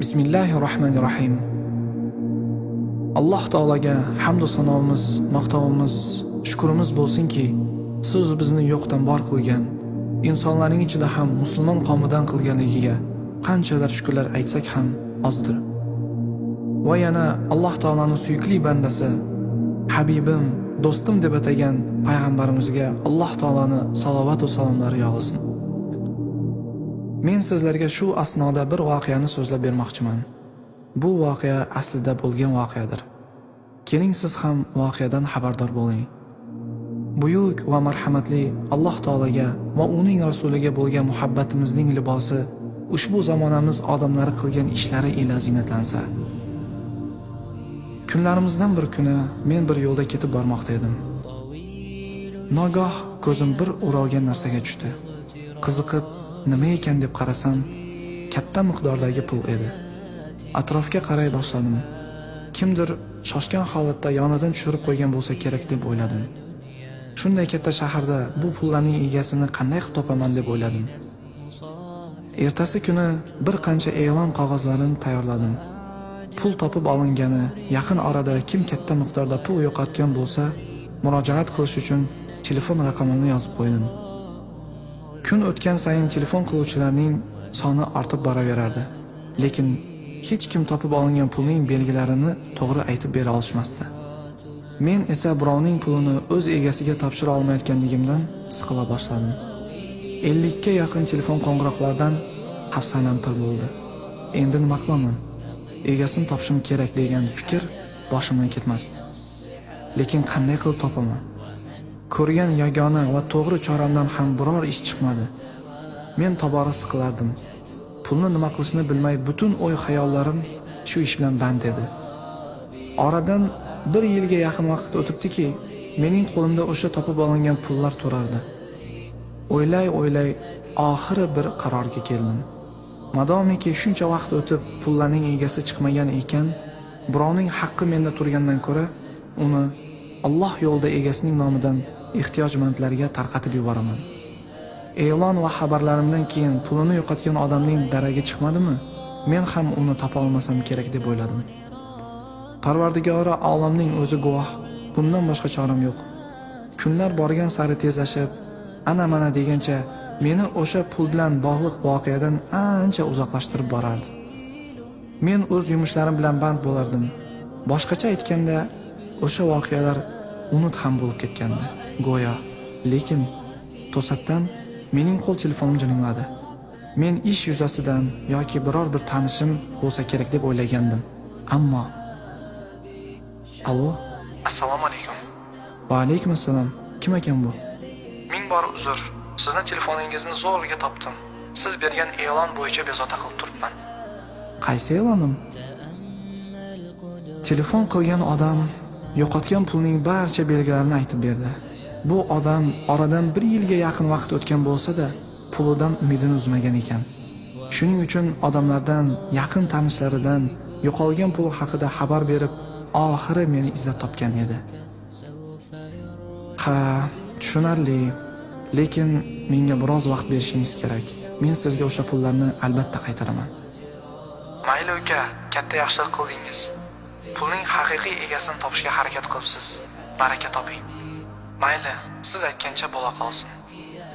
Bismillahirrahmanirrahim. Alloh taolaga hamd va sanomiz, maqtovimiz, shukrimiz bo'lsinki, siz bizni yo'qdan bor qilgan, insonlarning ichida ham musulmon qavmidan qilganligiga qanchalar shukrlar aytsak ham ozdir. Va yana Alloh taolaning suyukli bandasi, Habibim, do'stim deb atagan payg'ambarimizga Alloh taolaning salovat va salomlari yog'ilsin. Men sizlarga shu asnoda bir voqeani so'zlab bermoqchiman. Bu voqea aslida bo'lgan voqeadir. Keling siz ham voqeadan xabardor bo'ling. Buyuk va marhamatli Alloh taolaga va uning rasuliga bo'lgan muhabbatimizning libosi ushbu zamonamiz odamlari qilgan ishlari ila zinatlansa. Kunlarimizdan bir kuni men bir yo'lda ketib bormoqda edim. Nogoh ko'zim bir o'ralgan narsaga tushdi. Qiziqib nima ekan deb qarasam, katta miqdordagi pul edi. Atrofga qaray boshladim. Kimdir shoshgan holatda yonidan tushirib qo'ygan bo'lsa kerak deb o'yladim. Shunday katta shaharda bu pullarning egasini qanday qilib topaman deb o'yladim. Ertasi kuni bir qancha e'lon qog'ozlarini tayyorladim. Pul topib olingani, yaqin orada kim katta miqdorda pul yo'qotgan bo'lsa, murojaat qilish uchun telefon raqamini yozib qo'ydim. Kun o'tgan sayin telefon qiluvchilarning soni ortib boraverardi. Lekin hech kim topib olingan pulning belgilarini to'g'ri aytib bera olishmasdi. Men esa birovning pulini o'z egasiga topshira olmayotganligimdan siqila boshladim. 50 ga yaqin telefon qo'ng'iroqlardan hafsalam pir bo'ldi. Endi nima qilaman? Egasini topishim kerak degan fikr boshimdan ketmasdi. Lekin qanday qilib topaman? Ko'rgan yagona va to'g'ri choramdan ham biror ish chiqmadi. Men tobora siqilardim. Pulni nima qilishni bilmay butun o'y-xayollarim shu ish bilan band edi. Oradan 1 yilga yaqin vaqt o'tibdiki, mening qo'limda o'sha topib olingan pullar turardi. O'ylay oxiri bir qarorga keldim. Madomiki shuncha vaqt o'tib pullarning egasi chiqmagan ekan, birovning haqqi menda turgandan ko'ra, uni Alloh yo'lida egasining nomidan ehtiyojmandlarga tarqatib yuboraman. E'lon va xabarlarimdan keyin pulini yo'qotgan odamning daragi chiqmadimi? Men ham uni topa olmasam kerak deb o'yladim. Parvardigori olamning o'zi guvoh, bundan boshqa choram yo'q. Kunlar borgan sari tezlashib, ana-mana degancha meni o'sha pul bilan bog'liq voqeadan ancha uzoqlashtirib borardi. Men o'z yumushlarim bilan band bo'lardim. Boshqacha aytganda, o'sha voqealar unut ham bo'lib ketgandi, go'yo. Lekin to'satdan mening qo'l telefonim jiringladi. Men ish yuzasidan yoki biror bir tanishim bo'lsa kerak deb o'ylagandim. Ammo Allo, assalomu alaykum. Va alaykum assalom. Kim ekan bu? Ming bor uzr. Sizning telefoningizni zo'rga topdim. Siz bergan e'lon bo'yicha bezovta qilib turibman. Qaysi e'lonim? Telefon qilgan odam yo'qotgan pulning barcha belgilarini aytib berdi. Bu odam oradan 1 yilga yaqin vaqt o'tgan bo'lsa-da, pulidan umidini uzmagan ekan. Shuning uchun odamlardan, yaqin tanishlaridan yo'qolgan pul haqida xabar berib, oxiri meni izlab topgan edi. Ha, tushunarli. Lekin menga biroz vaqt berishingiz kerak. Men sizga o'sha pullarni albatta qaytaraman. Mayli uka, katta yaxshilik qildingiz. Pulning haqiqiy egasini topishga harakat qilibsiz. Baraka toping. Mayli, siz aytgancha bo'la qolsin.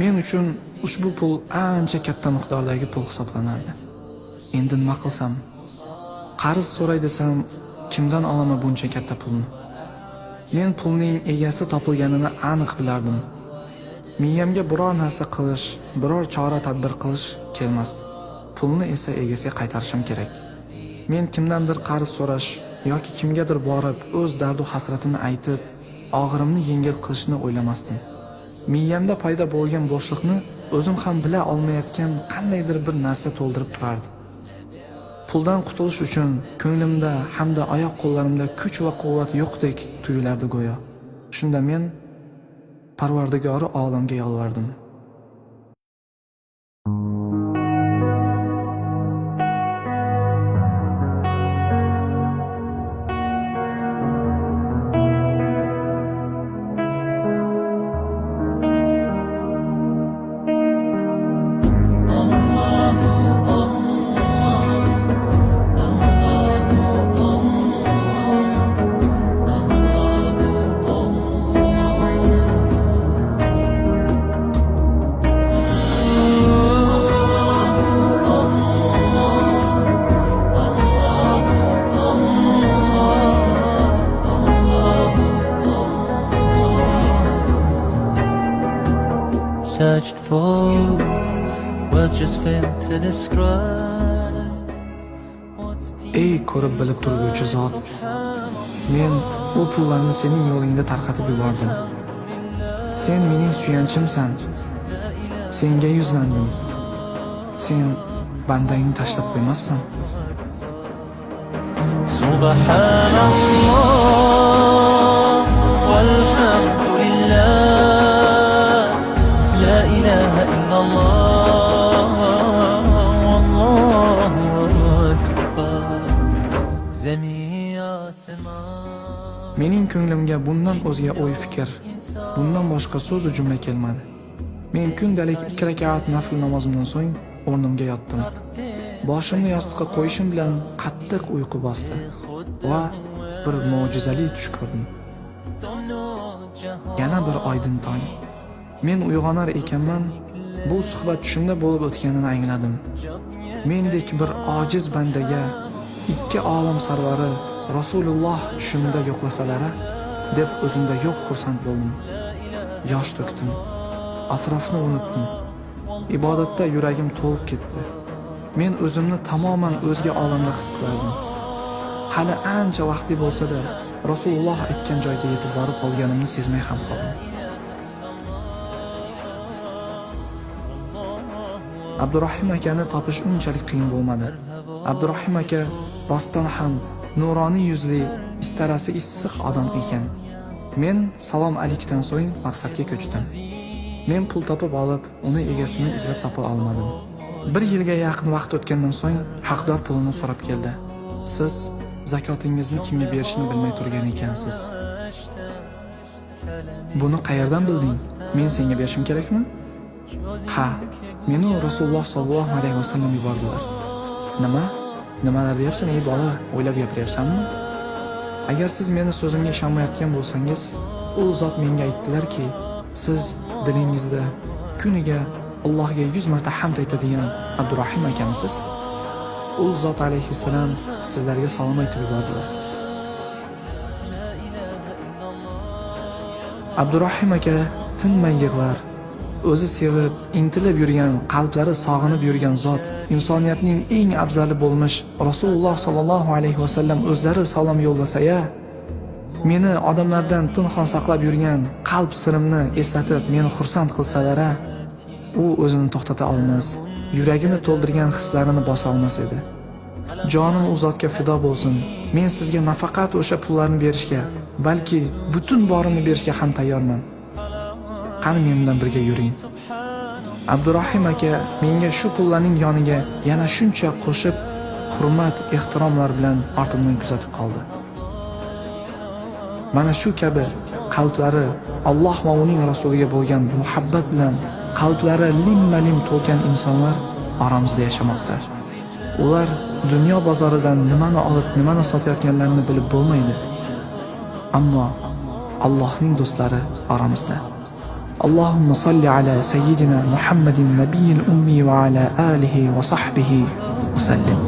Men uchun ushbu pul ancha katta miqdordagi pul hisoblanardi. Endi nima qilsam? Qarz so'ray desam, kimdan olaman buncha katta pulni? Men pulning egasi topilganini aniq bilardim. Miyamga biror narsa qilish, biror chora tadbir qilish kelmasdi. Pulni esa egasiga qaytarishim kerak. Men kimdandir qarz so'rash yoki kimgadir borib o'z dardu hasratini aytib, og'irimni yengil qilishni o'ylamasdim. Miyamda paydo bo'lgan bo'shliqni o'zim ham bila olmayotgan qandaydir bir narsa to'ldirib turardi. Puldan qutulish uchun ko'nglimda hamda oyoq-qo'llarimda kuch va quvvat yo'qdek tuyulardi go'yo. Shunda men Parvardigori olamga yolvardim. Searched for words just fail to describe. Ey ko'rib bilib turguvchi zot, men bu pullarni sening yo'lingda tarqatib yubordim. Sen mening suyanchimsan. Senga yuzlandim. Sen bandangni tashlab qo'ymassan. Subhanalloh walhamdulillah, la ilaha illalloh, wallohu akbar. Mening ko'nglimga bundan o'zga o'y fikr, bundan boshqa so'z va jumla kelmadi. Men kundalik 2 rakat nafl namozimdan so'ng o'rnimga yotdim. Boshimni yostiqqa qo'yishim bilan qattiq uyqu bosdi va bir mo'jizali tush ko'rdim. Yana bir oydin tong. Men uyg'onar ekanman, bu suhbat tushimda bo'lib o'tganini angladim. Mendek bir ojiz bandaga ikki olam sarvari Rasululloh tushimda yo'qlasalar-a deb o'zimda yo'q xursand bo'ldim. Yosh to'kdim. Atrofni unutdim. Ibodatda yuragim to'lib ketdi. Men o'zimni tamoman o'zga olamda his qilardim. Hali ancha vaqti bo'lsa-da, Rasululloh aytgan joyga yetib borib qolganimni sezmay ham qoldim. Abdurrahim akani topish unchalik qiyin bo'lmadi. Abdurrahim aka rostdan ham nuroniy yuzli, istarasi issiq odam ekan. Men salom alikdan so'ng maqsadga ko'chdim. Men pul topib olib, uni egasini izlab topa olmadim. 1 yilga yaqin vaqt o'tgandan so'ng haqdor pulini so'rab keldi. Siz zakotingizni kimga berishni bilmay turgan ekansiz. Buni qayerdan bilding? Men senga berishim kerakmi? Ha, meni Rasululloh sollallohu alayhi vasallam yubordilar. Nima? Nimalar deyapsan ey bola? O'ylab gapiryapsanmi? Agar siz meni so'zimga ishonmayotgan bo'lsangiz, u zot menga aytdilar-ki, siz dilingizda kuniga Allohga 100 marta hamd aytadigan Abdurrahim akamisiz? U zot alayhissalom sizlarga salom aytib yubordilar. Abdurrahim aka tinmay yig'lar. O'zi sevib, intilib yurgan, qalblari sog'inib yurgan zot, insoniyatning eng afzali bo'lmish Rasululloh sollallohu alayhi vasallam o'zlari salom yo'llasa-ya, meni odamlardan pinhon saqlab yurgan qalb sirimni eslatib, meni xursand qilsalar-a, u o'zini to'xtata olmas, yuragini to'ldirgan hislarini bosa olmas edi. Jonim u zotga fido bo'lsin. Men sizga nafaqat o'sha pullarni berishga, balki butun borimni berishga ham tayyorman. Qani men bilan birga yuring. Abdurrahim aka menga shu pullarning yoniga yana shuncha qo'shib, hurmat, ehtiromlar bilan ortimdan kuzatib qoldi. Mana shu kabi qalblari Alloh va uning rasuliga bo'lgan muhabbat bilan qalblari lim-malim to'lgan insonlar oramizda yashamoqda. Ular dunyo bozoridan nimani olib, nimani sotayotganlarini bilib bo'lmaydi. Ammo Allohning do'stlari oramizda. اللهم صل على سيدنا محمد النبي الأمي وعلى آله وصحبه وسلم.